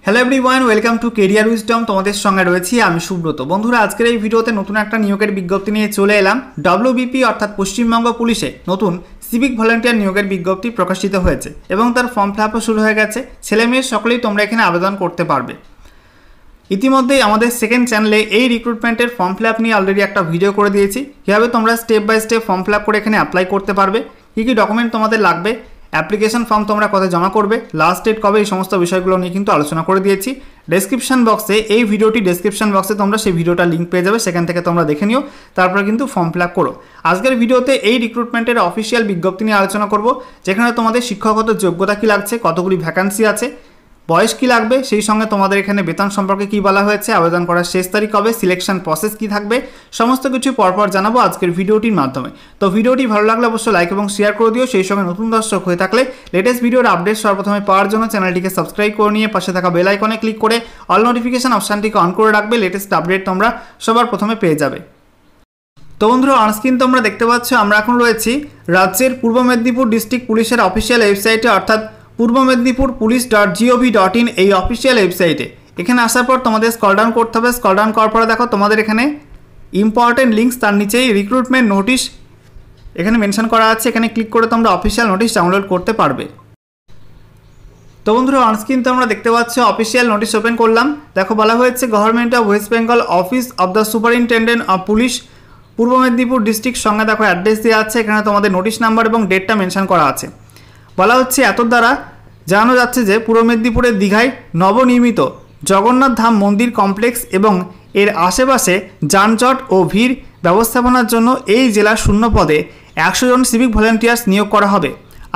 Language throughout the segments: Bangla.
Hello everyone, welcome to career wisdom. তোমাদের সঙ্গে রয়েছি আমি সুব্রত। বন্ধুরা, আজকের এই ভিডিওতে নতুন একটা নিয়োগের বিজ্ঞপ্তি নিয়ে চলে এলাম। ডব্লিউবিপি অর্থাৎ পশ্চিমবঙ্গ পুলিশে নতুন সিভিক ভলেন্টিয়ার নিয়োগের বিজ্ঞপ্তি প্রকাশিত হয়েছে এবং তার ফর্ম ফিল আপও শুরু হয়ে গেছে। ছেলে মেয়ে সকলেই তোমরা এখানে আবেদন করতে পারবে। ইতিমধ্যেই আমাদের সেকেন্ড চ্যানেলে এই রিক্রুটমেন্টের ফর্ম ফিল আপ নিয়ে অলরেডি একটা ভিডিও করে দিয়েছি। কীভাবে তোমরা step by step form fill up করে এখানে অ্যাপ্লাই করতে পারবে, কী কী ডকুমেন্ট তোমাদের লাগবে, অ্যাপ্লিকেশন ফর্ম তোমরা কোথায় জমা করবে, লাস্ট ডেট কবে, এই সমস্ত বিষয়গুলো নিয়ে কিন্তু আলোচনা করে দিয়েছি। ডেসক্রিপশন বক্সে এই ভিডিওটি ডেসক্রিপশন বক্সে তোমরা সেই ভিডিওটা লিঙ্ক পেয়ে যাবে, সেখান থেকে তোমরা দেখে নিও, তারপরে কিন্তু ফর্ম ফিল আপ করো। আজকের ভিডিওতে এই রিক্রুটমেন্টের অফিসিয়াল বিজ্ঞপ্তি নিয়ে আলোচনা করব, যেখানে তোমাদের শিক্ষাগত যোগ্যতা কী লাগছে, কতগুলি ভ্যাকান্সি আছে, বয়স কী লাগবে, সেই সঙ্গে তোমাদের এখানে বেতন সম্পর্কে কী বলা হয়েছে, আবেদন করার শেষ তারিখ কবে, সিলেকশন প্রসেস কী থাকবে, সমস্ত কিছু পরপর জানাবো আজকের ভিডিওটির মাধ্যমে। তো ভিডিওটি ভালো লাগলে অবশ্যই লাইক এবং শেয়ার করে দিও। সেই সঙ্গে নতুন দর্শক হয়ে থাকলে লেটেস্ট ভিডিওর আপডেট সর্বপ্রথমে পাওয়ার জন্য চ্যানেলটিকে সাবস্ক্রাইব করে নিয়ে পাশে থাকা বেল আইকনে ক্লিক করে অল নোটিফিকেশন অপশানটিকে অন করে রাখবে। লেটেস্ট আপডেট তোমরা সবার প্রথমে পেয়ে যাবে। তো বন্ধুরা, অনস্ক্রিন তোমরা দেখতে পাচ্ছ আমরা এখন রয়েছি রাজ্যের পূর্ব মেদিনীপুর ডিস্ট্রিক্ট পুলিশের অফিসিয়াল ওয়েবসাইটে, অর্থাৎ পূর্ব মেদিনীপুর পুলিশ .gov.in এই অফিসিয়াল ওয়েবসাইটে। এখানে আসার পর তোমাদের স্ক্রল ডাউন করতে হবে। স্ক্রল ডাউন করার পরে দেখো তোমাদের এখানে ইম্পর্টেন্ট লিঙ্কস, তার নিচেই রিক্রুটমেন্ট নোটিশ এখানে মেনশন করা আছে। এখানে ক্লিক করে তোমরা অফিসিয়াল নোটিশ ডাউনলোড করতে পারবে। তো বন্ধুরা, অনস্ক্রিন তোমরা দেখতে পাচ্ছ অফিসিয়াল নোটিশ ওপেন করলাম। দেখো বলা হয়েছে government of West Bengal office of the superintendent of police Purba Medinipur district, সঙ্গে দেখো অ্যাড্রেস দেওয়া আছে। এখানে তোমাদের নোটিশ নাম্বার এবং ডেটটা মেনশন করা আছে। বলা হচ্ছে এত দ্বারা জানানো যাচ্ছে যে পূর্ব মেদিনীপুরের দীঘায় নবনির্মিত জগন্নাথ ধাম মন্দির কমপ্লেক্স এবং এর আশেপাশে যানজট ও ভিড় ব্যবস্থাপনার জন্য এই জেলার শূন্য পদে 100 জন সিভিক ভলেন্টিয়ার্স নিয়োগ করা হবে।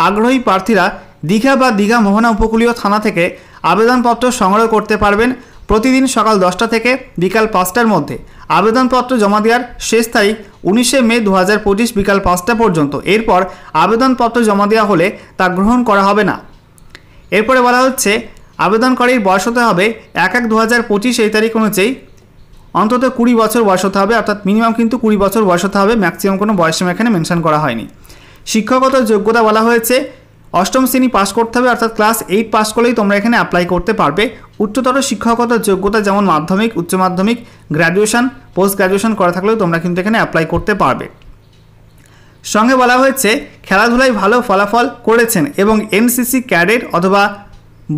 আগ্রহী প্রার্থীরা দীঘা বা দীঘা মোহনা উপকূলীয় থানা থেকে আবেদনপত্র সংগ্রহ করতে পারবেন। প্রতিদিন সকাল 10টা থেকে বিকাল 5টার মধ্যে। আবেদনপত্র জমা দেওয়ার শেষ তারিখ 19শে মে 2025 বিকাল 5টা পর্যন্ত। এরপর আবেদনপত্র জমা দেওয়া হলে তা গ্রহণ করা হবে না। এরপরে বলা হচ্ছে আবেদনকারীর বয়স হতে হবে 1/1/2025 এই তারিখ অনুযায়ী অন্তত 20 বছর বয়স হতে হবে, অর্থাৎ মিনিমাম কিন্তু 20 বছর বয়স হতে হবে, ম্যাক্সিমাম কোনো বয়সীমা এখানে মেনশন করা হয়নি। শিক্ষাগত যোগ্যতা বলা হয়েছে 8ম শ্রেণী পাস করতে হবে, অর্থাৎ ক্লাস 8 পাস করলেই তোমরা এখানে অ্যাপ্লাই করতে পারবে। উচ্চতর শিক্ষাগত যোগ্যতা যেমন মাধ্যমিক, উচ্চ মাধ্যমিক, গ্র্যাজুয়েশন, পোস্ট গ্র্যাজুয়েশন করা থাকলেও তোমরা কিন্তু এখানে অ্যাপ্লাই করতে পারবে। সঙ্গে বলা হয়েছে খেলাধুলায় ভালো ফলাফল করেছেন এবং এনসিসি ক্যাডেট অথবা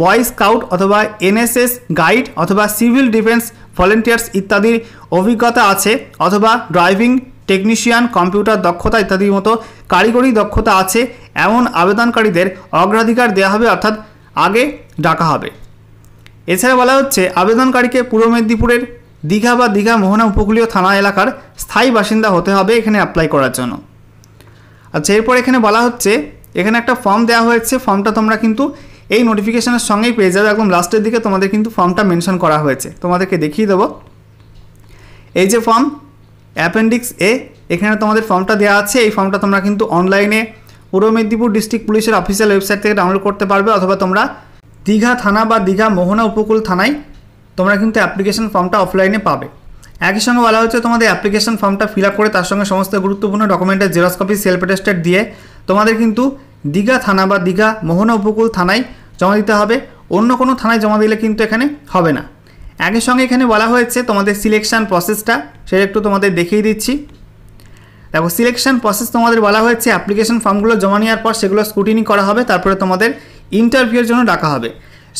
বয় স্কাউট অথবা এনএসএস গাইড অথবা সিভিল ডিফেন্স ভলেন্টিয়ার্স ইত্যাদির অভিজ্ঞতা আছে, অথবা ড্রাইভিং টেকনিশিয়ান, কম্পিউটার দক্ষতা ইত্যাদির মতো কারিগরি দক্ষতা আছে, এমন আবেদনকারীদের অগ্রাধিকার দেওয়া হবে, অর্থাৎ আগে ডাকা হবে। এছাড়া বলা হচ্ছে আবেদনকারীকে পূর্ব মেদিনীপুরের দীঘা বা দীঘা মোহনা উপকূলীয় থানা এলাকার স্থায়ী বাসিন্দা হতে হবে এখানে অ্যাপ্লাই করার জন্য। আচ্ছা, এরপর এখানে বলা হচ্ছে এখানে একটা ফর্ম দেওয়া হয়েছে। ফর্মটা তোমরা কিন্তু এই নোটিফিকেশনের সঙ্গেই পেয়ে যাবে। একদম লাস্টের দিকে তোমাদের কিন্তু ফর্মটা মেনশন করা হয়েছে, তোমাদেরকে দেখিয়ে দেবো। এই যে ফর্ম অ্যাপেন্ডিক্স এ, এখানে তোমাদের ফর্মটা দেওয়া আছে। এই ফর্মটা তোমরা কিন্তু অনলাইনে পূর্ব মেদিনীপুর ডিস্ট্রিক্ট পুলিশের অফিসিয়াল ওয়েবসাইট থেকে ডাউনলোড করতে পারবে, অথবা তোমরা দীঘা থানা বা দীঘা মোহনা উপকূল থানায় তোমরা কিন্তু অ্যাপ্লিকেশন ফর্মটা অফলাইনে পাবে। একই সঙ্গে বলা হচ্ছে তোমাদের অ্যাপ্লিকেশন ফর্মটা ফিল আপ করে তার সঙ্গে সমস্ত গুরুত্বপূর্ণ ডকুমেন্টের জেরক্স কপি সেলফ অ্যাটেস্টেড দিয়ে তোমাদের কিন্তু দীঘা থানা বা দীঘা মোহনা উপকূল থানায় জমা দিতে হবে। অন্য কোনো থানায় জমা দিলে কিন্তু এখানে হবে না। একই সঙ্গে এখানে বলা হয়েছে তোমাদের সিলেকশন প্রসেসটা, সেটা একটু তোমাদের দেখিয়ে দিচ্ছি। দেখো, সিলেকশন প্রসেস তোমাদের বলা হয়েছে অ্যাপ্লিকেশন ফর্মগুলো জমা নেওয়ার পর সেগুলো স্ক্রুটিনি করা হবে, তারপরে তোমাদের ইন্টারভিউয়ের জন্য ডাকা হবে।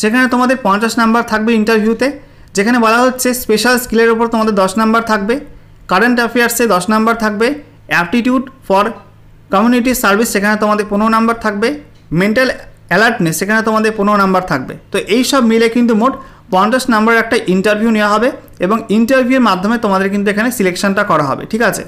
সেখানে তোমাদের 50 নাম্বার থাকবে ইন্টারভিউতে, যেখানে বলা হচ্ছে স্পেশাল স্কিলের ওপর তোমাদের 10 নাম্বার থাকবে, কারেন্ট অ্যাফেয়ার্সে 10 নাম্বার থাকবে, অ্যাপটিটিউড ফর কমিউনিটি সার্ভিস সেখানে তোমাদের 15 নাম্বার থাকবে, মেন্টাল অ্যালার্টনেস সেখানে তোমাদের 15 নাম্বার থাকবে। তো এই সব মিলে কিন্তু মোট 50 নাম্বার একটা ইন্টারভিউ নেওয়া হবে এবং ইন্টারভিউয়ের মাধ্যমে তোমাদের কিন্তু এখানে সিলেকশনটা করা হবে। ঠিক আছে।